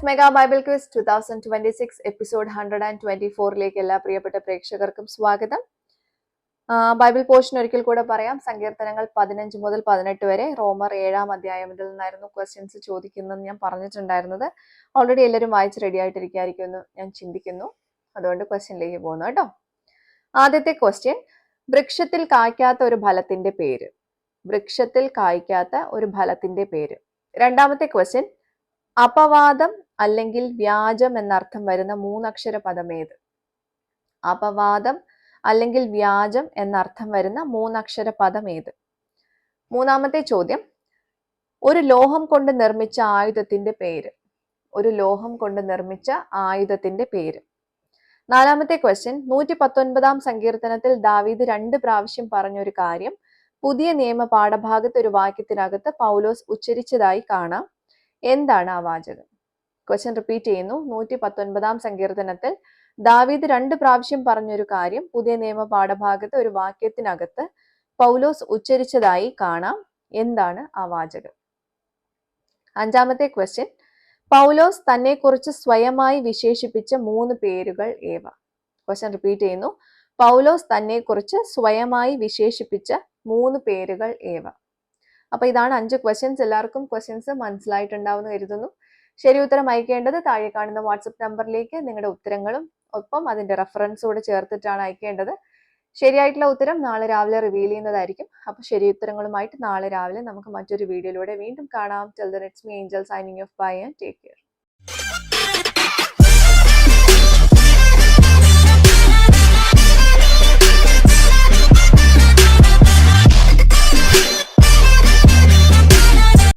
Mega Bible quiz 2026 episode 124ലേക്ക് എല്ലാ പ്രിയപ്പെട്ട പ്രേക്ഷകർക്കും സ്വാഗതം. ബൈബിൾ പോർഷൻ ഒരിക്കൽ കൂടെ പറയാം. സങ്കീർത്തനങ്ങൾ 15 മുതൽ 18 വരെ, റോമർ 7-ാം അധ്യായം. ഇതിൽ നിന്നായിരുന്നു ക്വസ്റ്റ്യൻസ് ചോദിക്കുന്നത് ഞാൻ പറഞ്ഞിട്ടുണ്ടായിരുന്നത്. ഓൾറെഡി എല്ലാവരും വായിച്ച് റെഡി ആയിട്ടിരിക്കുമായിരിക്കുമെന്ന് ഞാൻ ചിന്തിക്കുന്നു. അതുകൊണ്ട് ക്വസ്റ്റ്യനിലേക്ക് പോകുന്നു കേട്ടോ. ആദ്യത്തെ ക്വസ്റ്റ്യൻ, വൃക്ഷത്തിൽ കായ്ക്കാത്ത ഒരു ഫലത്തിന്റെ പേര്. വൃക്ഷത്തിൽ കായ്ക്കാത്ത ഒരു ഫലത്തിന്റെ പേര്. രണ്ടാമത്തെ ക്വസ്റ്റ്യൻ, അപവാദം അല്ലെങ്കിൽ വ്യാജം എന്നർത്ഥം വരുന്ന മൂന്നക്ഷര പദം ഏത്? അപവാദം അല്ലെങ്കിൽ വ്യാജം എന്നർത്ഥം വരുന്ന മൂന്നക്ഷര പദം ഏത്? മൂന്നാമത്തെ ചോദ്യം, ഒരു ലോഹം കൊണ്ട് നിർമ്മിച്ച ആയുധത്തിന്റെ പേര്. ഒരു ലോഹം കൊണ്ട് നിർമ്മിച്ച ആയുധത്തിന്റെ പേര്. നാലാമത്തെ ക്വസ്റ്റ്യൻ, 119-ാം സങ്കീർത്തനത്തിൽ ദാവീദ് 2 പ്രാവശ്യം പറഞ്ഞൊരു കാര്യം പുതിയ നിയമ പാഠഭാഗത്ത് ഒരു വാക്യത്തിനകത്ത് പൗലോസ് ഉച്ചരിച്ചതായി കാണാം. എന്താണ് ആ വാചകം? ക്വസ്റ്റ്യൻ റിപ്പീറ്റ് ചെയ്യുന്നു. 119-ാം സങ്കീർത്തനത്തിൽ ദാവീദ് 2 പ്രാവശ്യം പറഞ്ഞൊരു കാര്യം പുതിയ നിയമ പാഠഭാഗത്ത് ഒരു വാക്യത്തിനകത്ത് പൗലോസ് ഉച്ചരിച്ചതായി കാണാം. എന്താണ് ആ വാചകം? അഞ്ചാമത്തെ ക്വസ്റ്റ്യൻ, പൗലോസ് തന്നെ കുറിച്ച് സ്വയമായി വിശേഷിപ്പിച്ച 3 പേരുകൾ ഏവ? ക്വസ്റ്റ്യൻ റിപ്പീറ്റ് ചെയ്യുന്നു. പൗലോസ് തന്നെ കുറിച്ച് സ്വയമായി വിശേഷിപ്പിച്ച 3 പേരുകൾ ഏവ? അപ്പൊ ഇതാണ് 5 ക്വസ്റ്റ്യൻസ്. എല്ലാവർക്കും ക്വസ്റ്റ്യൻസ് മനസ്സിലായിട്ടുണ്ടാവുമെന്ന് കരുതുന്നു. ശരി ഉത്തരം അയക്കേണ്ടത് താഴെ കാണുന്ന വാട്സപ്പ് നമ്പറിലേക്ക് നിങ്ങളുടെ ഉത്തരങ്ങളും ഒപ്പം അതിന്റെ റെഫറൻസ് കൂടെ ചേർത്തിട്ടാണ് അയക്കേണ്ടത്. ശരിയായിട്ടുള്ള ഉത്തരം നാളെ രാവിലെ റിവീൽ ചെയ്യുന്നതായിരിക്കും. അപ്പൊ ശരി ഉത്തരങ്ങളുമായിട്ട് നാളെ രാവിലെ നമുക്ക് മറ്റൊരു വീഡിയോയിലൂടെ വീണ്ടും കാണാം. Till then it's me Angel signing off. Bye and take care.